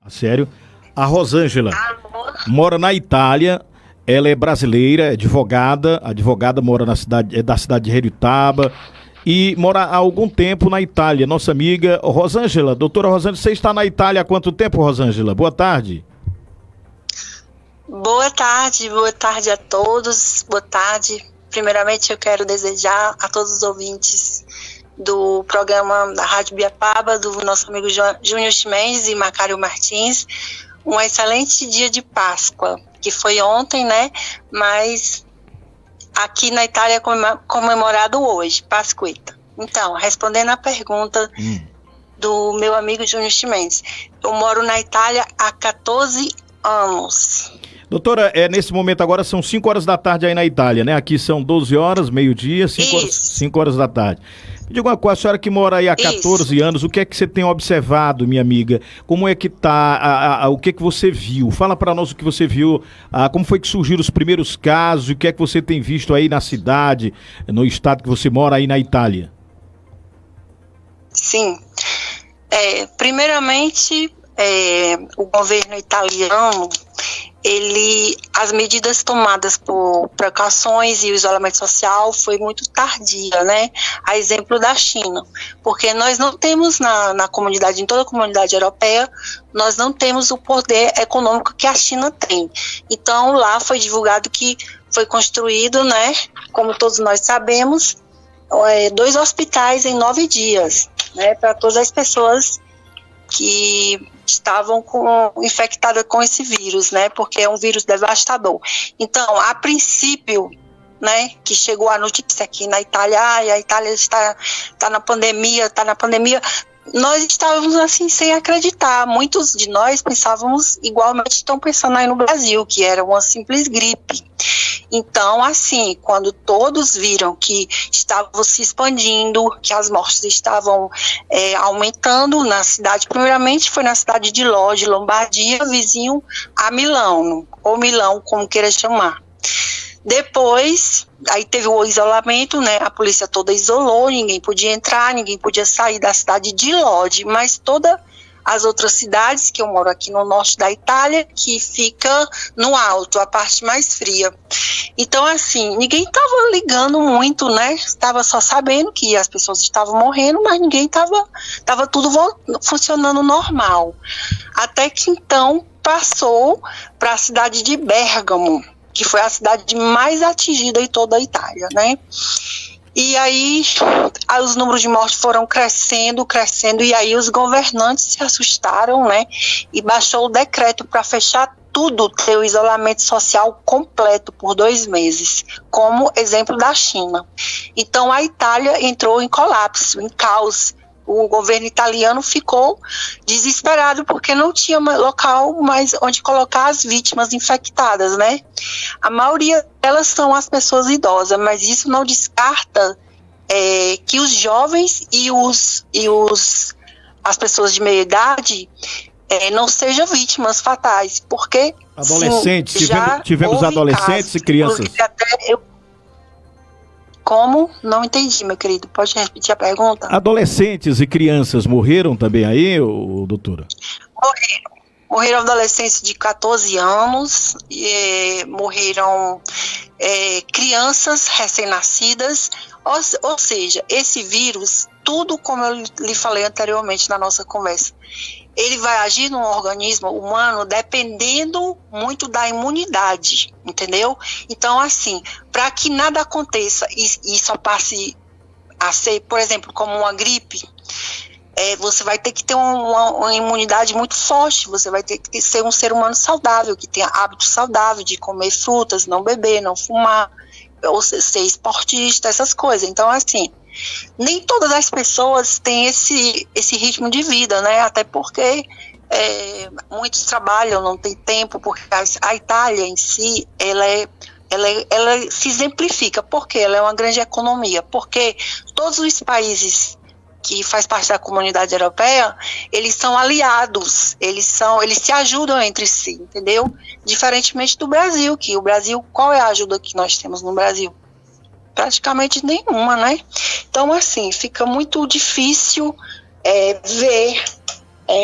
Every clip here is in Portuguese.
Sério? A Rosângela Alô? mora na Itália, ela é brasileira, é advogada mora na cidade, é da cidade de Heritaba e mora há algum tempo na Itália. Nossa amiga Rosângela, doutora Rosângela, você está na Itália há quanto tempo, Rosângela? Boa tarde. Boa tarde a todos, boa tarde. Primeiramente eu quero desejar a todos os ouvintes do programa da Rádio Biapaba, do nosso amigo Júnior Chimenez e Macário Martins, um excelente dia de Páscoa, que foi ontem, né? Mas aqui na Itália é comemorado hoje, Pasquetta. Então, respondendo à pergunta do meu amigo Júnior Chimenez, eu moro na Itália há 14 anos. Doutora, nesse momento agora são 5 horas da tarde aí na Itália, né? Aqui são 12 horas, meio-dia, 5 horas da tarde. Me diga uma coisa, a senhora que mora aí há 14 anos, o que é que você tem observado, minha amiga? Como é que tá, o que é que você viu? Fala para nós o que você viu, como foi que surgiram os primeiros casos, o que é que você tem visto aí na cidade, no estado que você mora aí na Itália? Sim. Primeiramente, o governo italiano, as medidas tomadas por precauções e o isolamento social foi muito tardia, né? A exemplo da China, porque nós não temos na comunidade, em toda a comunidade europeia, nós não temos o poder econômico que a China tem. Então lá foi divulgado que foi construído, né? Como todos nós sabemos, 2 hospitais em 9 dias, né? Para todas as pessoas que estavam infectadas com esse vírus, né? Porque é um vírus devastador. Então, a princípio, né, que chegou a notícia aqui na Itália, a Itália está na pandemia, nós estávamos assim sem acreditar. Muitos de nós pensávamos igualmente estão pensando aí no Brasil, que era uma simples gripe. Então, assim, quando todos viram que estavam se expandindo, que as mortes estavam aumentando na cidade, primeiramente foi na cidade de Lodi, Lombardia, vizinho a Milão, ou Milão, como queira chamar. Depois, aí teve o isolamento, né? A polícia toda isolou, ninguém podia entrar, ninguém podia sair da cidade de Lodi, mas todas as outras cidades, que eu moro aqui no norte da Itália, que fica no alto, a parte mais fria. Então, assim, ninguém estava ligando muito, né? Estava só sabendo que as pessoas estavam morrendo, mas ninguém estava tudo funcionando normal. Até que então passou para a cidade de Bérgamo, que foi a cidade mais atingida em toda a Itália, né? E aí os números de mortes foram crescendo, e aí os governantes se assustaram, né? E baixou o decreto para fechar tudo, ter o isolamento social completo por 2 meses, como exemplo da China. Então a Itália entrou em colapso, em caos. O governo italiano ficou desesperado porque não tinha local mais onde colocar as vítimas infectadas, né? A maioria delas são as pessoas idosas, mas isso não descarta que os jovens e as pessoas de meia idade não sejam vítimas fatais, porque adolescentes, sim, tivemos adolescentes casos, e crianças. Como? Não entendi, meu querido. Pode repetir a pergunta? Adolescentes e crianças morreram também aí, doutora? Morreram adolescentes de 14 anos, morreram crianças recém-nascidas, ou seja, esse vírus, tudo como eu lhe falei anteriormente na nossa conversa, ele vai agir no organismo humano dependendo muito da imunidade, entendeu? Então, assim, para que nada aconteça e só passe a ser, por exemplo, como uma gripe, você vai ter que ter uma imunidade muito forte, você vai ter que ser um ser humano saudável, que tenha hábito saudável de comer frutas, não beber, não fumar, ou ser esportista, essas coisas. Então, assim, nem todas as pessoas têm esse ritmo de vida, né? Até porque muitos trabalham, não tem tempo, porque a Itália em si, ela se exemplifica, porque ela é uma grande economia, porque todos os países que faz parte da comunidade europeia, eles são aliados, eles se ajudam entre si, entendeu? Diferentemente do Brasil, que o Brasil, qual é a ajuda que nós temos no Brasil? Praticamente nenhuma, né? Então, assim, fica muito difícil ver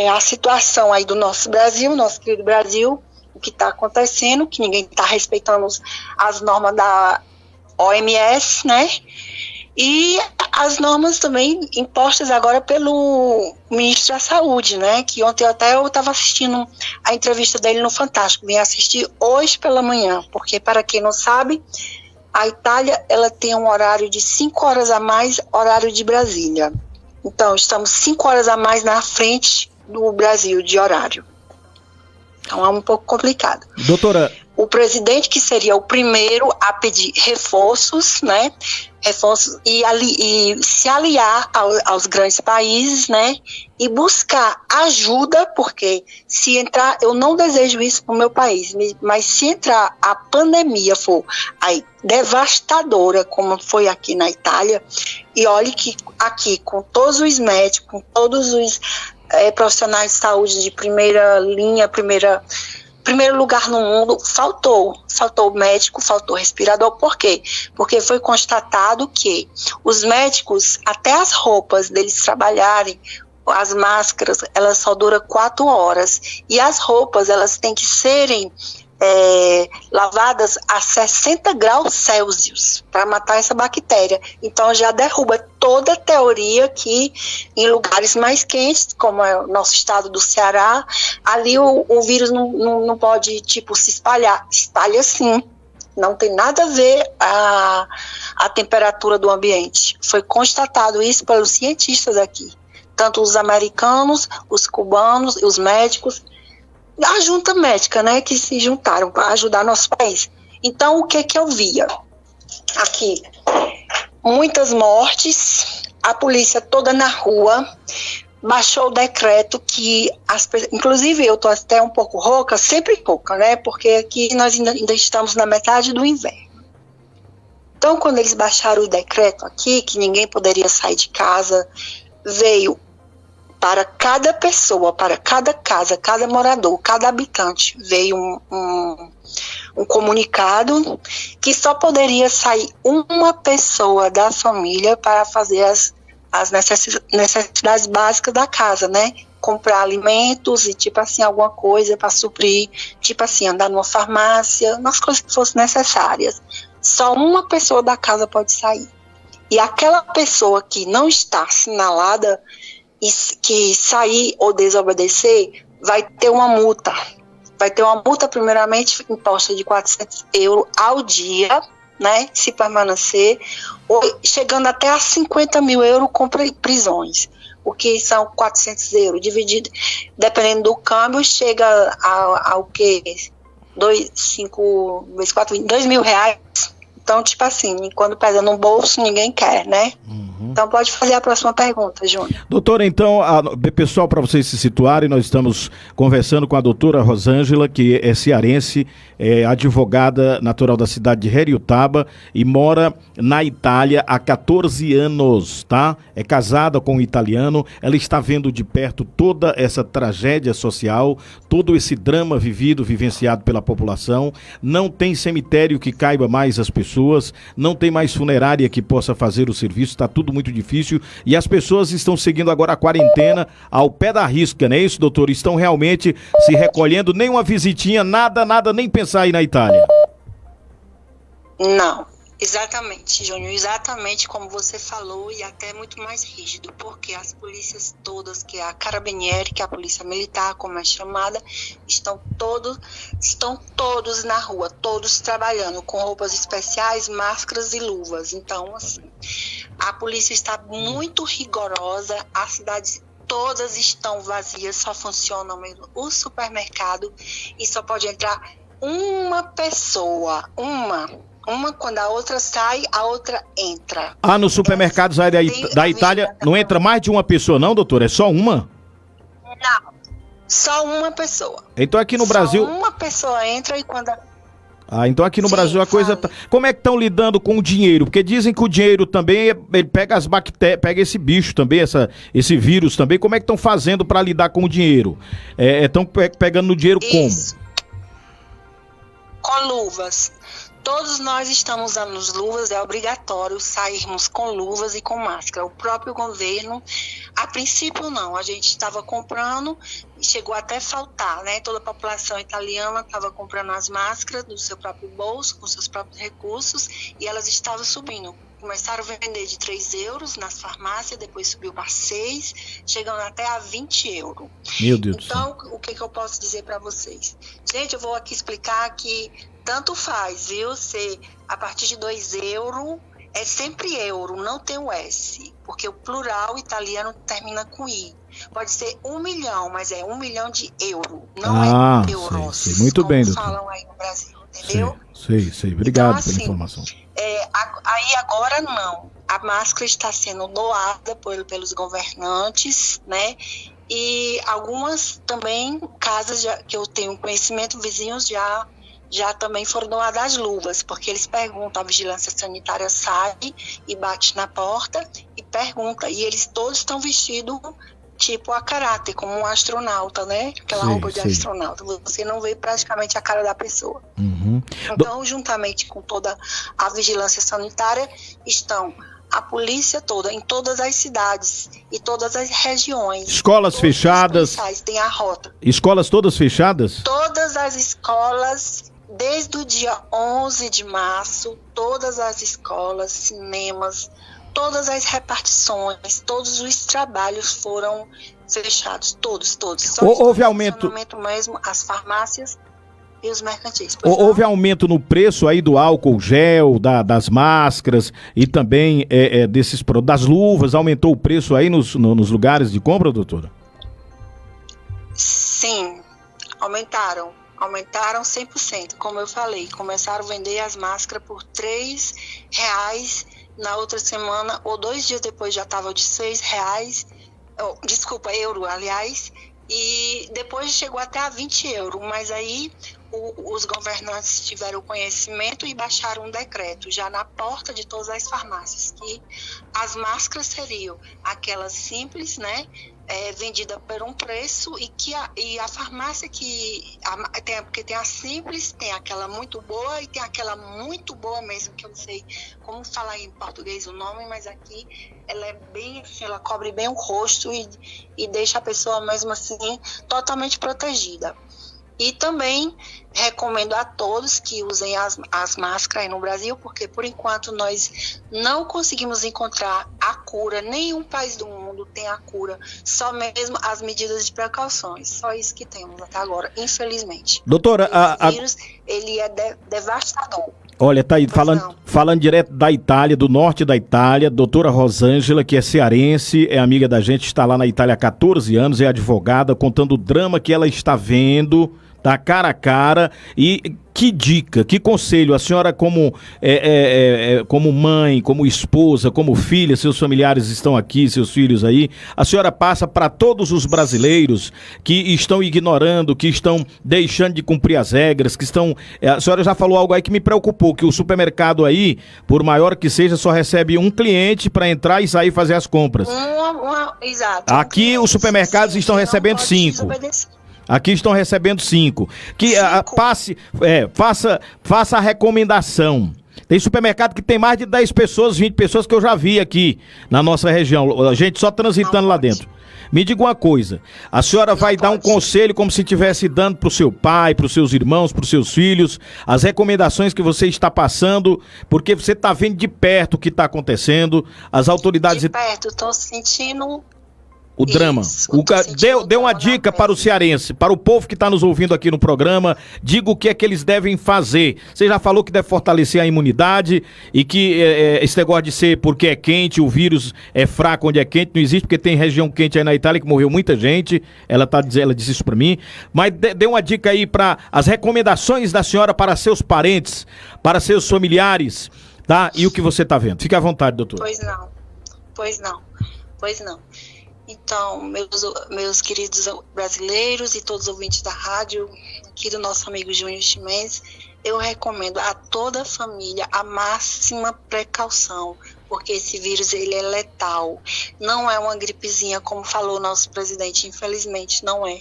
a situação aí do nosso Brasil, nosso querido Brasil, o que está acontecendo, que ninguém está respeitando as normas da OMS, né? E as normas também impostas agora pelo ministro da Saúde, né? Que ontem até eu estava assistindo a entrevista dele no Fantástico, vim assistir hoje pela manhã, porque para quem não sabe, a Itália ela tem um horário de 5 horas a mais, horário de Brasília. Então, estamos 5 horas a mais na frente do Brasil de horário. Então, é um pouco complicado. Doutora... O presidente, que seria o primeiro a pedir reforços, né? Reforços e se aliar aos grandes países, né? E buscar ajuda, porque se entrar, eu não desejo isso para o meu país, mas se entrar a pandemia for aí devastadora, como foi aqui na Itália, e olhe que aqui, com todos os médicos, com todos os profissionais de saúde de primeira linha, primeiro lugar no mundo, faltou médico, faltou respirador. Por quê? Porque foi constatado que os médicos, até as roupas deles trabalharem, as máscaras, elas só duram 4 horas, e as roupas, elas têm que serem lavadas a 60 graus Celsius para matar essa bactéria. Então já derruba toda a teoria que em lugares mais quentes, como é o nosso estado do Ceará, ali o vírus não pode se espalhar. Espalha sim. Não tem nada a ver a temperatura do ambiente. Foi constatado isso pelos cientistas aqui. Tanto os americanos, os cubanos, os médicos, a junta médica, né, que se juntaram para ajudar nosso país. Então, o que eu via aqui? Muitas mortes, a polícia toda na rua, baixou o decreto que, inclusive eu estou até um pouco rouca, sempre rouca, né, porque aqui nós ainda estamos na metade do inverno. Então, quando eles baixaram o decreto aqui, que ninguém poderia sair de casa, veio para cada pessoa, para cada casa, cada morador, cada habitante, veio um comunicado que só poderia sair uma pessoa da família para fazer as necessidades básicas da casa, né? Comprar alimentos e, alguma coisa para suprir, andar numa farmácia, nas coisas que fossem necessárias. Só uma pessoa da casa pode sair. E aquela pessoa que não está assinalada, e que sair ou desobedecer, vai ter uma multa. Vai ter uma multa, primeiramente, imposta de 400 € ao dia, né, se permanecer, ou chegando até a 50 mil € com prisões, o que são 400 €, dividido, dependendo do câmbio, chega ao que? 5 vezes 4, 2 mil reais. Então, quando pesa no bolso, ninguém quer, né? Então, pode fazer a próxima pergunta, Júnior. Doutora, então, pessoal, para vocês se situarem, nós estamos conversando com a doutora Rosângela, que é cearense, é advogada natural da cidade de Heriotaba e mora na Itália há 14 anos, tá? É casada com um italiano, ela está vendo de perto toda essa tragédia social, todo esse drama vivenciado pela população. Não tem cemitério que caiba mais as pessoas, não tem mais funerária que possa fazer o serviço, está tudo muito difícil e as pessoas estão seguindo agora a quarentena ao pé da risca, não é isso, doutor? Estão realmente se recolhendo, nem uma visitinha, nada, nem pensar aí na Itália. Não, exatamente, Júnior, exatamente como você falou e até muito mais rígido, porque as polícias todas, que é a Carabinieri, que é a polícia militar, como é chamada, estão todos na rua, todos trabalhando com roupas especiais, máscaras e luvas. Então, a polícia está muito rigorosa, as cidades todas estão vazias, só funciona mesmo o supermercado e só pode entrar uma pessoa, uma quando a outra sai, a outra entra. Nos supermercados da Itália não entra mais de uma pessoa não, doutor? É só uma? Não, só uma pessoa. Então aqui no Brasil... Só uma pessoa entra e quando... Então aqui no Brasil a coisa tá... Como é que estão lidando com o dinheiro? Porque dizem que o dinheiro também, ele pega as bactérias, pega esse bicho também, esse vírus também. Como é que estão fazendo para lidar com o dinheiro? Estão pegando no dinheiro como? Com luvas. Todos nós estamos usando as luvas, é obrigatório sairmos com luvas e com máscara. O próprio governo, a princípio não, a gente estava comprando e chegou até a faltar, né? Toda a população italiana estava comprando as máscaras do seu próprio bolso, com seus próprios recursos, e elas estavam subindo. Começaram a vender de 3 euros nas farmácias, depois subiu para 6, chegando até a 20 euros. Meu Deus do céu. Então, o que eu posso dizer para vocês? Gente, eu vou aqui explicar que tanto faz, viu? Se a partir de 2 euros, é sempre euro, não tem o S, porque o plural italiano termina com I. Pode ser 1 milhão, mas é 1 milhão de euro, não é euros. Sei. Muito bem, doutor. Falam aí no Brasil, entendeu? Sei. Obrigado então, assim, pela informação. Aí agora não. A máscara está sendo doada pelos governantes, né? E algumas também casas que eu tenho conhecimento, vizinhos já também foram doadas as luvas, porque eles perguntam, a vigilância sanitária sai e bate na porta e pergunta, e eles todos estão vestidos tipo a caráter, como um astronauta, né? Aquela roupa de astronauta. Você não vê praticamente a cara da pessoa. Uhum. Então, juntamente com toda a vigilância sanitária, estão a polícia toda, em todas as cidades e todas as regiões. Escolas fechadas. Tem a rota. Escolas todas fechadas? Todas as escolas, desde o dia 11 de março, todas as escolas, cinemas, todas as repartições, todos os trabalhos foram fechados, todos. Só houve aumento mesmo, as farmácias e os mercantis. Houve aumento no preço aí do álcool gel, das máscaras e também das luvas, aumentou o preço aí nos lugares de compra, doutora? Sim, aumentaram 100%, como eu falei, começaram a vender as máscaras por R$3, na outra semana, ou 2 dias depois já estava de R$6, euro, aliás, e depois chegou até a 20 euros, mas aí os governantes tiveram conhecimento e baixaram um decreto, já na porta de todas as farmácias, que as máscaras seriam aquelas simples, né, vendida por um preço, e a farmácia porque tem a simples, tem aquela muito boa e tem aquela muito boa mesmo, que eu não sei como falar em português o nome, mas aqui ela é bem assim, ela cobre bem o rosto e deixa a pessoa mesmo assim totalmente protegida. E também recomendo a todos que usem as máscaras aí no Brasil, porque por enquanto nós não conseguimos encontrar a cura, nenhum país do mundo tem a cura, só mesmo as medidas de precauções, só isso que temos até agora, infelizmente. Doutora, o vírus, ele é devastador. Olha, tá aí falando direto da Itália, do norte da Itália, doutora Rosângela, que é cearense, é amiga da gente, está lá na Itália há 14 anos, é advogada, contando o drama que ela está vendo, tá cara a cara. E que dica, que conselho a senhora como mãe, como esposa, como filha, seus familiares estão aqui, seus filhos aí, a senhora passa para todos os brasileiros que estão ignorando, que estão deixando de cumprir as regras, que estão... A senhora já falou algo aí que me preocupou, que o supermercado aí, por maior que seja, só recebe um cliente para entrar e sair fazer as compras. Exato. Aqui os supermercados estão recebendo 5. Aqui estão recebendo 5. Que faça a recomendação. Tem supermercado que tem mais de 10 pessoas, 20 pessoas que eu já vi aqui na nossa região. A gente só transitando lá dentro. Me diga uma coisa, a senhora vai dar um conselho como se estivesse dando para o seu pai, para os seus irmãos, para os seus filhos, as recomendações que você está passando, porque você está vendo de perto o que está acontecendo, as autoridades... De perto, estou sentindo... O drama. Deu uma dica para o cearense, para o povo que está nos ouvindo aqui no programa. Diga o que é que eles devem fazer. Você já falou que deve fortalecer a imunidade e que esse negócio de ser porque é quente, o vírus é fraco onde é quente, não existe, porque tem região quente aí na Itália que morreu muita gente. Ela disse isso para mim. Mas dê uma dica aí para as recomendações da senhora para seus parentes, para seus familiares, tá? E o que você está vendo. Fique à vontade, doutor. Pois não. Então, meus queridos brasileiros e todos os ouvintes da rádio, aqui do nosso amigo Júnior Chimenez, eu recomendo a toda a família a máxima precaução, porque esse vírus ele é letal. Não é uma gripezinha, como falou o nosso presidente, infelizmente não é.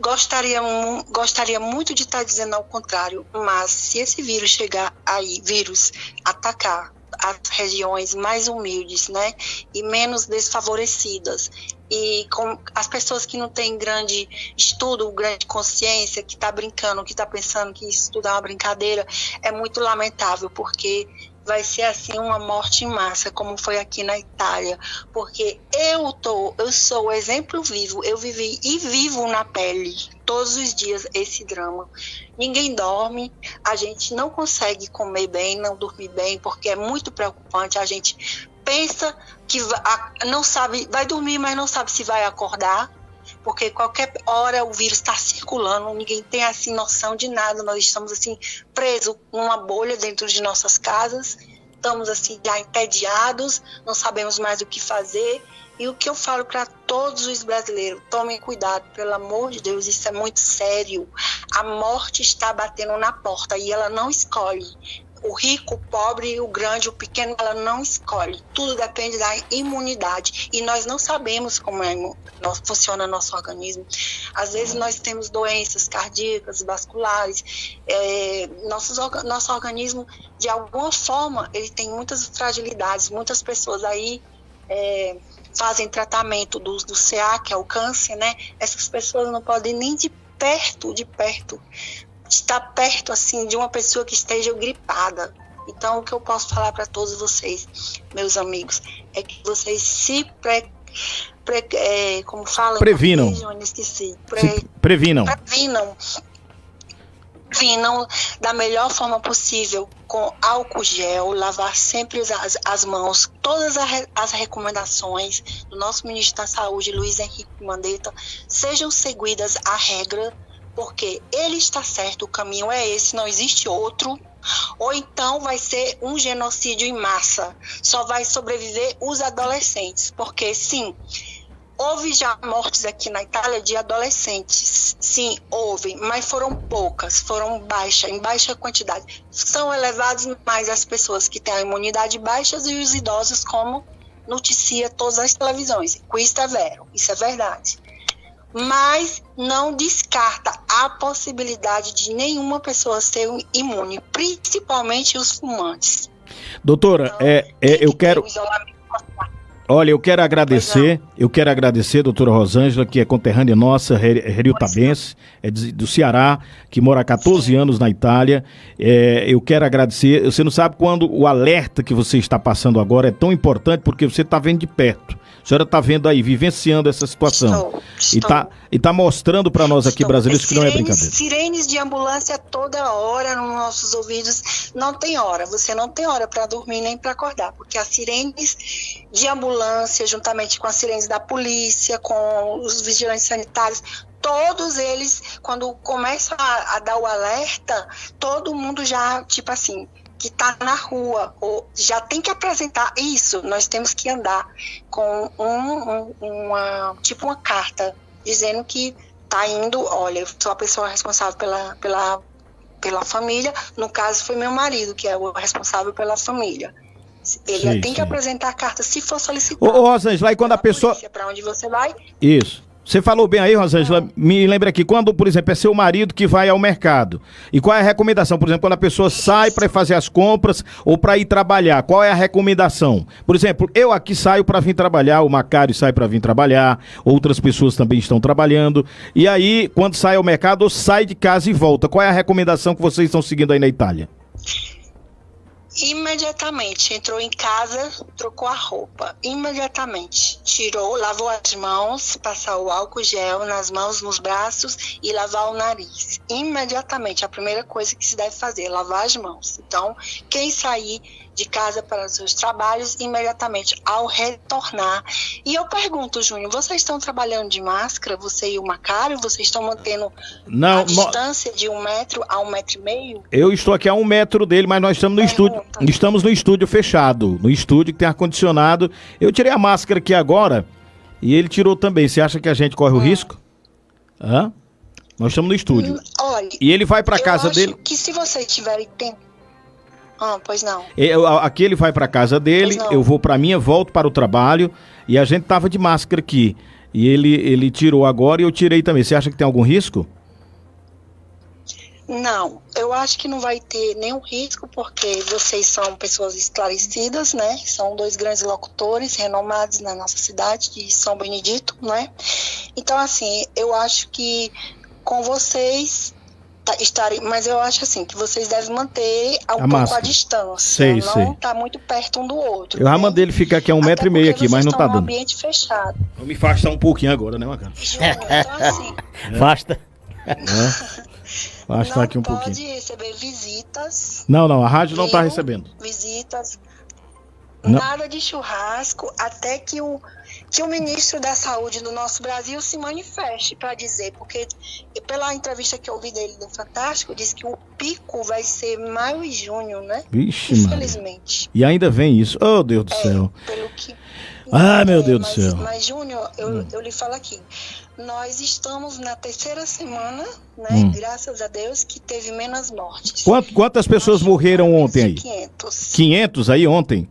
gostaria muito de estar dizendo ao contrário, mas se esse vírus chegar aí, atacar as regiões mais humildes, né, e menos desfavorecidas, e com as pessoas que não têm grande estudo, grande consciência, que está brincando, que está pensando que isso tudo é uma brincadeira, é muito lamentável, porque vai ser assim uma morte em massa, como foi aqui na Itália, porque eu sou o exemplo vivo, eu vivi e vivo na pele todos os dias esse drama. Ninguém dorme, a gente não consegue comer bem, não dormir bem, porque é muito preocupante. A gente pensa que não sabe, vai dormir, mas não sabe se vai acordar, porque qualquer hora o vírus está circulando, ninguém tem assim noção de nada, nós estamos assim presos numa bolha dentro de nossas casas, estamos assim já entediados, não sabemos mais o que fazer. E o que eu falo para todos os brasileiros, tomem cuidado, pelo amor de Deus, isso é muito sério. A morte está batendo na porta e ela não escolhe. O rico, o pobre, o grande, o pequeno, ela não escolhe. Tudo depende da imunidade. E nós não sabemos como funciona nosso organismo. Às vezes nós temos doenças cardíacas, vasculares. Nosso organismo, de alguma forma, ele tem muitas fragilidades. Muitas pessoas aí fazem tratamento do CA, que é o câncer, né? Essas pessoas não podem nem de perto estar perto assim de uma pessoa que esteja gripada. Então, o que eu posso falar para todos vocês, meus amigos, é que vocês se como fala? Previnam. Previnam da melhor forma possível, com álcool gel, lavar sempre as mãos, todas as recomendações do nosso ministro da Saúde, Luiz Henrique Mandetta, sejam seguidas à regra, porque ele está certo, o caminho é esse, não existe outro, ou então vai ser um genocídio em massa, só vai sobreviver os adolescentes, porque sim, houve já mortes aqui na Itália de adolescentes, sim, houve, mas foram poucas, foram em baixa quantidade. São elevados mais as pessoas que têm a imunidade baixa e os idosos, como noticia todas as televisões. Questo é vero, isso é verdade. Mas não descarta a possibilidade de nenhuma pessoa ser imune, principalmente os fumantes. Doutora, então, eu quero... Olha, eu quero agradecer, doutora Rosângela, que é conterrânea nossa, heriotabense, é do Ceará, que mora há 14 anos na Itália. Eu quero agradecer. Você não sabe quando o alerta que você está passando agora é tão importante, porque você está vendo de perto. A senhora está vendo aí, vivenciando essa situação. Estou. E tá mostrando para nós aqui brasileiros que não é brincadeira. Sirenes de ambulância toda hora nos nossos ouvidos. Não tem hora. Você não tem hora para dormir nem para acordar. Porque as sirenes de ambulância, juntamente com as sirenes da polícia, com os vigilantes sanitários, todos eles, quando começam a dar o alerta, todo mundo já, tipo assim, que está na rua, ou já tem que apresentar isso, nós temos que andar com uma carta, dizendo que está indo, olha, eu sou a pessoa responsável pela família, no caso foi meu marido, que é o responsável pela família. Ele tem que apresentar a carta, se for solicitado. Ô, Rosângela, e quando a pessoa... Para onde você vai? Isso. Você falou bem aí, Rosângela, me lembra aqui, quando, por exemplo, é seu marido que vai ao mercado, e qual é a recomendação? Por exemplo, quando a pessoa sai para fazer as compras ou para ir trabalhar, qual é a recomendação? Por exemplo, eu aqui saio para vir trabalhar, o Macário sai para vir trabalhar, outras pessoas também estão trabalhando, e aí, quando sai ao mercado, ou sai de casa e volta, qual é a recomendação que vocês estão seguindo aí na Itália? Imediatamente, entrou em casa, trocou a roupa, imediatamente, lavou as mãos, passar o álcool gel nas mãos, nos braços e lavar o nariz. Imediatamente, a primeira coisa que se deve fazer, lavar as mãos. Então, quem sair de casa para os seus trabalhos, imediatamente, ao retornar. E eu pergunto, Júnior, vocês estão trabalhando de máscara, você e o Macário? Vocês estão mantendo a distância de 1 metro a 1,5 metro? Eu estou aqui a 1 metro dele, mas nós estamos no estúdio. Estamos no estúdio fechado, no estúdio que tem ar-condicionado. Eu tirei a máscara aqui agora e ele tirou também. Você acha que a gente corre o risco? Hã? Nós estamos no estúdio. Olha, e ele vai para casa dele. Que se vocês tiverem tempo. Pois não. Aqui ele vai para casa dele, eu vou para minha, volto para o trabalho e a gente tava de máscara aqui. e ele tirou agora e eu tirei também. Você acha que tem algum risco? Não, eu acho que não vai ter nenhum risco, porque vocês são pessoas esclarecidas, né? São dois grandes locutores renomados na nossa cidade de São Benedito, né? Então, assim, eu acho que com vocês estarem, mas eu acho assim que vocês devem manter um pouco a distância, não tá muito perto um do outro. Eu já mandei ele ficar aqui a 1,5 m aqui, mas não tá dando. Um ambiente fechado. Vou me afastar um pouquinho agora, né, Macana? Então, assim, Basta. Afastar aqui um pouquinho. pouquinho. Pode receber visitas. Não, a rádio não tá recebendo. Visitas. Não. Nada de churrasco, até que o ministro da Saúde do nosso Brasil se manifeste para dizer, porque pela entrevista que eu ouvi dele no Fantástico, disse que o pico vai ser maio e junho, né? Vixe, infelizmente. E ainda vem isso. Oh, Deus do céu. Pelo que... meu Deus do céu. Mas, Júnior, eu lhe falo aqui, nós estamos na 3ª semana, né? Graças a Deus, que teve menos mortes. Quantas pessoas morreram ontem aí? 500. 500 aí ontem?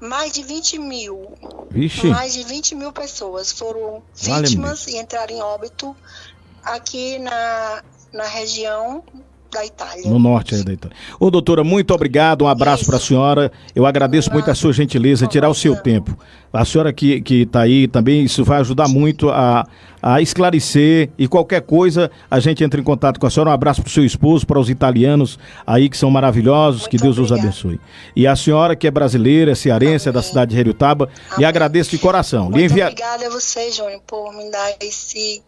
Mais de 20 mil. Vixe. Mais de 20 mil pessoas foram vítimas e entraram em óbito aqui na região da Itália. No norte aí da Itália. Ô, doutora, muito obrigado, um abraço para a senhora. Eu agradeço muito a sua gentileza, tirar o seu tempo. A senhora que está aí também, isso vai ajudar muito a esclarecer, e qualquer coisa a gente entra em contato com a senhora. Um abraço para o seu esposo, para os italianos aí que são maravilhosos, que Deus os abençoe. E a senhora que é brasileira, é cearense, é da cidade de Heriotaba, lhe agradeço de coração. Muito obrigada a você, Júnior, por me dar esse